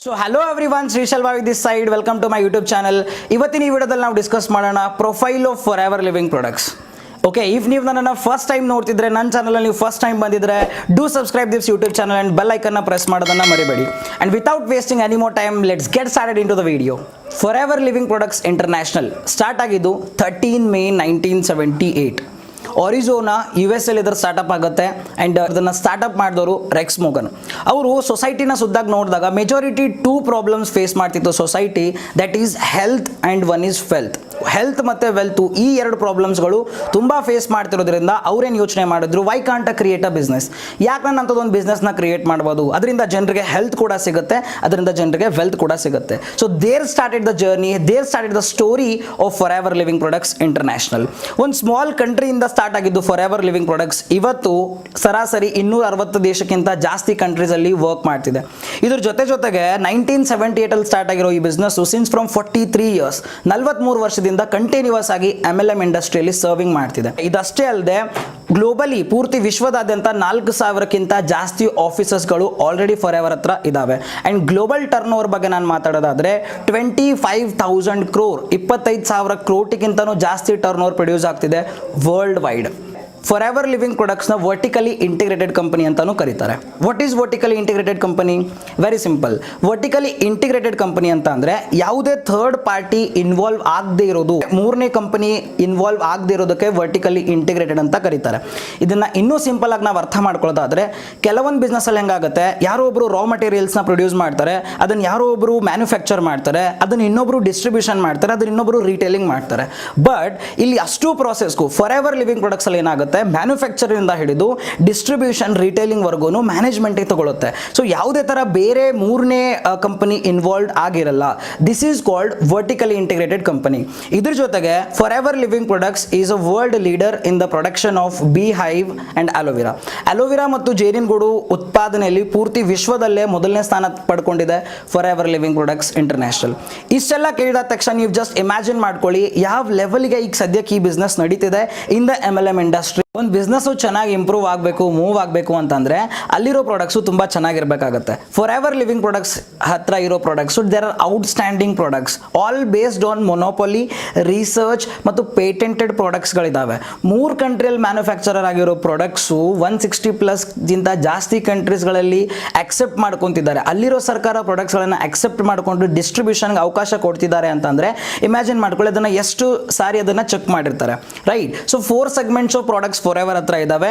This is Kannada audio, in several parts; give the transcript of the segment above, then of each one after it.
So hello everyone, Shrishail Bhavi this side. Welcome to my YouTube channel. ಇವತ್ತಿನ ಈ ವಿಡಿಯೋದಲ್ಲಿ ನಾವು ಡಿಸ್ಕಸ್ ಮಾಡೋಣ profile of Forever Living Products. Okay, if ನೀವು ನನ್ನನ್ನು ಫಸ್ಟ್ ಟೈಮ್ ನೋಡ್ತಿದ್ರೆ, ನನ್ನ ಚಾನಲಲ್ಲಿ ನೀವು ಫಸ್ಟ್ ಟೈಮ್ ಬಂದಿದ್ರೆ, do subscribe this YouTube channel and bell ಐಕನ್ನ ಪ್ರೆಸ್ ಮಾಡೋದನ್ನು ಮರಿಬೇಡಿ. And without wasting any more time, let's get started into the video. Forever Living Products International start ಆಗಿದ್ದು 13 ಮೇ 1978. ಆರಿಜೋನಾ US ಅಲ್ಲಿ ಇದರ ಸ್ಟಾರ್ಟಪ್ ಆಗುತ್ತೆ. ಆ್ಯಂಡ್ ಅದನ್ನು ಸ್ಟಾರ್ಟಪ್ ಮಾಡಿದವರು ರೆಕ್ಸ್ ಮೋಗನ್. ಅವರು ಸೊಸೈಟಿನ ಸುದ್ದಾಗಿ ನೋಡಿದಾಗ ಮೆಜಾರಿಟಿ 2 ಪ್ರಾಬ್ಲಮ್ಸ್ ಫೇಸ್ ಮಾಡ್ತಿತ್ತು society. That is health and one is wealth. Health ಮತ್ತು ವೆಲ್ತು, ಈ 2 ಪ್ರಾಬ್ಲಮ್ಸ್ಗಳು ತುಂಬ ಫೇಸ್ ಮಾಡ್ತಿರೋದ್ರಿಂದ ಅವ್ರೇನು ಯೋಚನೆ ಮಾಡಿದ್ರು, why can't create a business? ಯಾಕೆ ನಾನು ಅಂಥದ್ದೊಂದು ಬಿಸ್ನೆಸ್ನ ಕ್ರಿಯೇಟ್ ಮಾಡ್ಬೋದು? ಅದರಿಂದ ಜನರಿಗೆ ಹೆಲ್ತ್ ಕೂಡ ಸಿಗುತ್ತೆ, ಅದರಿಂದ ಜನರಿಗೆ ವೆಲ್ತ್ ಕೂಡ ಸಿಗುತ್ತೆ. So there started the journey, there started the story of Forever Living Products International. ಒಂದು ಸ್ಮಾಲ್ ಕಂಟ್ರಿಯಿಂದ ಸ್ಟಾರ್ಟ್ ಆಗಿದ್ದು ಫಾರ್ ಎವರ್ ಲಿವಿಂಗ್ ಪ್ರಾಡಕ್ಟ್ಸ್ ಇವತ್ತು ಸರಾಸರಿ 260 ದೇಶಕ್ಕಿಂತ ಜಾಸ್ತಿ ಕಂಟ್ರೀಸಲ್ಲಿ ವರ್ಕ್ ಮಾಡ್ತಿದೆ. ಇದ್ರ ಜೊತೆಗೆ 1978 ಅಲ್ಲಿ ಸ್ಟಾರ್ಟ್ ಆಗಿರೋ ಈ ಬಿಸ್ನೆಸ್ ಸಿನ್ಸ್ ಫ್ರಮ್ 43 ಇಯರ್ಸ್, 43 ವರ್ಷದಿಂದ ಕಂಟಿನ್ಯೂಸ್ ಆಗಿ MLM ಇಂಡಸ್ಟ್ರಿಯಲ್ಲಿ ಸರ್ವಿಂಗ್ ಮಾಡ್ತಿದೆ. ಇದಷ್ಟೇ ಅಲ್ಲದೆ ಗ್ಲೋಬಲಿ ಪೂರ್ತಿ ವಿಶ್ವದಾದ್ಯಂತ 4000ಕ್ಕಿಂತ ಜಾಸ್ತಿ ಆಫೀಸಸ್ಗಳು ಆಲ್ರೆಡಿ ಫಾರ್ ಎವರ್ ಹತ್ರ ಇದಾವೆ. ಅಂಡ್ ಗ್ಲೋಬಲ್ ಟರ್ನ್ ಓವರ್ ಬಗ್ಗೆ ನಾನು ಮಾತಾಡೋದಾದ್ರೆ 25,000 crore, 25,000 ಕೋಟಿಗಿಂತನೂ ಜಾಸ್ತಿ ಟರ್ನ್ ಓವರ್ ಪ್ರೊಡ್ಯೂಸ್ ಆಗ್ತಿದೆ worldwide. Forever Living ಪ್ರಾಡಕ್ಟ್ಸ್ನ ವರ್ಟಿಕಲಿ ಇಂಟಿಗ್ರೇಟೆಡ್ ಕಂಪನಿ ಅಂತಾನೂ ಕರೀತಾರೆ. What is vertically integrated company? Very simple. Vertically integrated company ಅಂತ ಅಂದರೆ ಯಾವುದೇ ಥರ್ಡ್ ಪಾರ್ಟಿ ಇನ್ವಾಲ್ವ್ ಆಗದೆ ಇರೋದು, ಮೂರನೇ ಕಂಪನಿ ಇನ್ವಾಲ್ವ್ ಆಗದೆ ಇರೋದಕ್ಕೆ ವರ್ಟಿಕಲಿ ಇಂಟಿಗ್ರೇಟೆಡ್ ಅಂತ ಕರೀತಾರೆ. ಇದನ್ನು ಇನ್ನೂ ಸಿಂಪಲ್ ಆಗಿ ನಾವು ಅರ್ಥ ಮಾಡ್ಕೊಳ್ಳೋದಾದರೆ, ಕೆಲವೊಂದು ಬಿಸ್ನೆಸ್ಸಲ್ಲಿ ಹೆಂಗಾಗುತ್ತೆ, ಯಾರೋ ಒಬ್ಬರು ರಾ ಮಟೀರಿಯಲ್ಸ್ನ ಪ್ರೊಡ್ಯೂಸ್ ಮಾಡ್ತಾರೆ, ಅದನ್ನು ಯಾರೋ ಒಬ್ಬರು ಮ್ಯಾನುಫ್ಯಾಕ್ಚರ್ ಮಾಡ್ತಾರೆ, ಅದನ್ನು ಇನ್ನೊಬ್ಬರು ಡಿಸ್ಟ್ರಿಬ್ಯೂಷನ್ ಮಾಡ್ತಾರೆ, ಅದನ್ನು ಇನ್ನೊಬ್ಬರು ರೀಟೇಲಿಂಗ್ ಮಾಡ್ತಾರೆ. ಬಟ್ ಇಲ್ಲಿ ಅಷ್ಟು ಪ್ರಾಸೆಸ್ಗೂ ಫಾರ್ ಎವರ್ ಲಿವಿಂಗ್ ಪ್ರಾಡಕ್ಟ್ಸಲ್ಲಿ ಏನಾಗುತ್ತೆ, ಮ್ಯಾನುಫ್ಯಾಕ್ಚರಿಂಗ್ ಹಿಡಿದು ಡಿಸ್ಟ್ರಿಬ್ಯೂಷನ್ ರಿಟೇಲಿಂಗ್ ವರ್ಗು ಮ್ಯಾನೇಜ್ಮೆಂಟಿಗೆ ತಗೊಳುತ್ತೆ. ಸೊ ಯಾವುದೇ ಥರ ಬೇರೆ ಮೂರನೇ ಕಂಪನಿ ಇನ್ವಾಲ್ವ್ ಆಗಿರಲ್ಲ. This is called vertically integrated company. ಇದ್ರ ಜೊತೆಗೆ Forever Living Products is a world leader in the production of bee hive and aloe vera. Aloe vera ಮತ್ತು ಜೇನಿನಗೂಡು ಉತ್ಪಾದನೆಯಲ್ಲಿ ಪೂರ್ತಿ ವಿಶ್ವದಲ್ಲೇ ಮೊದಲನೇ ಸ್ಥಾನ ಪಡ್ಕೊಂಡಿದೆ Forever Living Products International. ಇಷ್ಟೆಲ್ಲ ಕೇಳಿದ ತಕ್ಷಣ ನೀವು ಜಸ್ಟ್ ಇಮ್ಯಾಜಿನ್ ಮಾಡ್ಕೊಳ್ಳಿ ಯಾವ ಲೆವೆಲ್ಗೆ ಈಗ ಸದ್ಯಕ್ಕೆ ಈ ಬಿಸ್ನೆಸ್ ನಡೀತಿದೆ ಇನ್ ದ MLM ಇಂಡಸ್ಟ್ರಿ. ಒಂದು ಬಿಸ್ನೆಸ್ಸು ಚೆನ್ನಾಗಿ ಇಂಪ್ರೂವ್ ಆಗಬೇಕು, ಮೂವ್ ಆಗಬೇಕು ಅಂತಂದರೆ ಅಲ್ಲಿರೋ ಪ್ರಾಡಕ್ಟ್ಸು ತುಂಬ ಚೆನ್ನಾಗಿರಬೇಕಾಗತ್ತೆ. ಫಾರ್ ಎವರ್ ಲಿವಿಂಗ್ ಪ್ರಾಡಕ್ಟ್ಸ್ ಹತ್ರ ಇರೋ products there are outstanding products, all based on monopoly, research ಮತ್ತು ಪೇಟೆಂಟೆಡ್ ಪ್ರಾಡಕ್ಟ್ಸ್ಗಳಿದ್ದಾವೆ. 3 ಕಂಟ್ರಿಯಲ್ಲಿ ಮ್ಯಾನುಫ್ಯಾಕ್ಚರರ್ ಆಗಿರೋ ಪ್ರಾಡಕ್ಟ್ಸು 160+ ಜಾಸ್ತಿ ಕಂಟ್ರೀಸ್ಗಳಲ್ಲಿ ಅಕ್ಸೆಪ್ಟ್ ಮಾಡ್ಕೊತಿದ್ದಾರೆ. ಅಲ್ಲಿರೋ ಸರ್ಕಾರ ಪ್ರಾಡಕ್ಟ್ಸ್ಗಳನ್ನು ಅಕ್ಸೆಪ್ಟ್ ಮಾಡಿಕೊಂಡು ಡಿಸ್ಟ್ರಿಬ್ಯೂಷನ್ಗೆ ಅವಕಾಶ ಕೊಡ್ತಿದ್ದಾರೆ ಅಂತಂದರೆ ಇಮ್ಯಾಜಿನ್ ಮಾಡ್ಕೊಳ್ಳಿ ಅದನ್ನು ಎಷ್ಟು ಸಾರಿ ಅದನ್ನು ಚೆಕ್ ಮಾಡಿರ್ತಾರೆ, right? So 4 segments of products Forever ಹತ್ರ ಇದ್ದಾವೆ.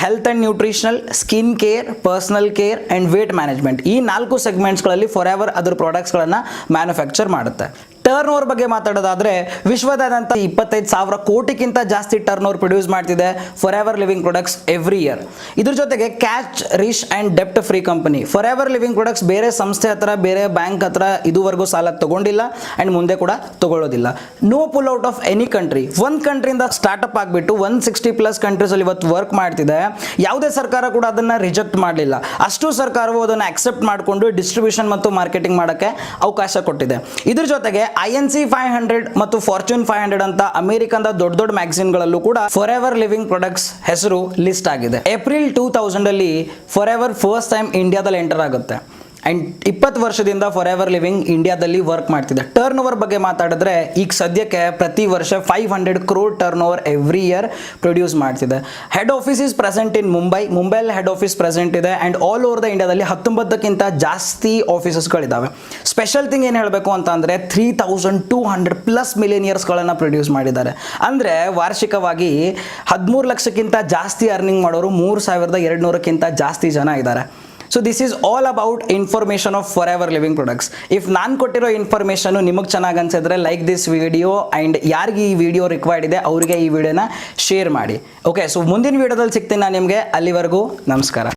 Health and nutritional, skin care, personal care and weight management. ಈ 4 ಸೆಗ್ಮೆಂಟ್ಸ್ಗಳಲ್ಲಿ ಫಾರ್ ಎವರ್ ಅದರ ಪ್ರಾಡಕ್ಟ್ಸ್ಗಳನ್ನು ಮ್ಯಾನುಫ್ಯಾಕ್ಚರ್ ಮಾಡುತ್ತೆ. ಟರ್ನ್ ಓವರ್ ಬಗ್ಗೆ ಮಾತಾಡೋದಾದ್ರೆ ವಿಶ್ವದಾದ್ಯಂತ 25,000 ಕೋಟಿಗಿಂತ ಜಾಸ್ತಿ ಟರ್ನ್ ಓವರ್ ಪ್ರೊಡ್ಯೂಸ್ ಮಾಡ್ತಿದೆ Forever Living Products every year. ಇದ್ರ ಜೊತೆಗೆ ಕ್ಯಾಶ್ ರಿಚ್ ಆ್ಯಂಡ್ ಡೆಪ್ಟ್ free company. Forever Living Products ಬೇರೆ ಸಂಸ್ಥೆ ಹತ್ರ, ಬೇರೆ ಬ್ಯಾಂಕ್ ಹತ್ರ ಇದುವರೆಗೂ ಸಾಲ ತಗೊಂಡಿಲ್ಲ ಆ್ಯಂಡ್ ಮುಂದೆ ಕೂಡ ತಗೊಳ್ಳೋದಿಲ್ಲ. No pull out of any country. ಒಂದು ಕಂಟ್ರಿಯಿಂದ ಸ್ಟಾರ್ಟಪ್ ಆಗಿಬಿಟ್ಟು 160+ ಕಂಟ್ರೀಸಲ್ಲಿ ಇವತ್ತು ವರ್ಕ್ ಮಾಡ್ತಿದೆ. ಯಾವುದೇ ಸರ್ಕಾರ ಕೂಡ ಅದನ್ನು ರಿಜೆಕ್ಟ್ ಮಾಡಲಿಲ್ಲ. ಅಷ್ಟು ಸರ್ಕಾರವು ಅದನ್ನು ಅಕ್ಸೆಪ್ಟ್ ಮಾಡಿಕೊಂಡು ಡಿಸ್ಟ್ರಿಬ್ಯೂಷನ್ ಮತ್ತು ಮಾರ್ಕೆಟಿಂಗ್ ಮಾಡೋಕ್ಕೆ ಅವಕಾಶ ಕೊಟ್ಟಿದೆ. ಇದ್ರ ಜೊತೆಗೆ INC 500 ಮತ್ತು ಫಾರ್ಚೂನ್ 500 ಅಂತ ಅಮೆರಿಕದ ದೊಡ್ಡ ಮ್ಯಾಗಝಿನ್ಗಳಲ್ಲೂ ಕೂಡ ಫಾರ್ ಎವರ್ ಲಿವಿಂಗ್ ಪ್ರಾಡಕ್ಟ್ಸ್ ಹೆಸರು ಲಿಸ್ಟ್ ಆಗಿದೆ. ಏಪ್ರಿಲ್ 2000 ಅಲ್ಲಿ ಫಾರ್ ಎವರ್ ಫಸ್ಟ್ ಟೈಮ್ ಇಂಡಿಯಾದಲ್ಲಿ ಎಂಟರ್ ಆಗುತ್ತೆ. ಆ್ಯಂಡ್ 20 ವರ್ಷದಿಂದ ಫಾರ್ ಎವರ್ ಲಿವಿಂಗ್ ಇಂಡಿಯಾದಲ್ಲಿ ವರ್ಕ್ ಮಾಡ್ತಿದೆ. ಟರ್ನ್ ಓವರ್ ಬಗ್ಗೆ ಮಾತಾಡಿದ್ರೆ ಈಗ ಸದ್ಯಕ್ಕೆ ಪ್ರತಿ ವರ್ಷ 500 crore turnover every year produce ಮಾಡ್ತಿದೆ. Head office is present in ಮುಂಬೈಲಿ ಹೆಡ್ ಆಫೀಸ್ ಪ್ರೆಸೆಂಟ್ ಇದೆ. ಆ್ಯಂಡ್ ಆಲ್ ಓವರ್ ದ ಇಂಡಿಯಾದಲ್ಲಿ 19ಕ್ಕಿಂತ ಜಾಸ್ತಿ ಆಫೀಸಸ್ಗಳಿದ್ದಾವೆ. ಸ್ಪೆಷಲ್ ಥಿಂಗ್ ಏನು ಹೇಳಬೇಕು ಅಂತ ಅಂದರೆ 3,200+ ಮಿಲಿಯನಿಯರ್ಸ್ಗಳನ್ನು ಪ್ರೊಡ್ಯೂಸ್ ಮಾಡಿದ್ದಾರೆ. ಅಂದರೆ ವಾರ್ಷಿಕವಾಗಿ 13 ಲಕ್ಷಕ್ಕಿಂತ ಜಾಸ್ತಿ ಅರ್ನಿಂಗ್ ಮಾಡೋರು 3,200ಕ್ಕಿಂತ ಜಾಸ್ತಿ ಜನ ಇದ್ದಾರೆ. So this is all about information of Forever Living products. If ನಾನು ಕೊಟ್ಟಿರೋ ಇನ್ಫಾರ್ಮೇಷನು ನಿಮಗೆ ಚೆನ್ನಾಗಿ ಅನ್ಸಿದ್ರೆ ಲೈಕ್ ದಿಸ್ ವಿಡಿಯೋ ಆ್ಯಂಡ್ ಯಾರಿಗೆ ಈ ವಿಡಿಯೋ ರಿಕ್ವೈರ್ಡ್ ಇದೆ ಅವರಿಗೆ ಈ ವಿಡಿಯೋನ ಶೇರ್ ಮಾಡಿ. ಓಕೆ, ಸೊ ಮುಂದಿನ ವಿಡಿಯೋದಲ್ಲಿ ಸಿಗ್ತೀನಿ ನಾನು ನಿಮಗೆ. ಅಲ್ಲಿವರೆಗೂ ನಮಸ್ಕಾರ.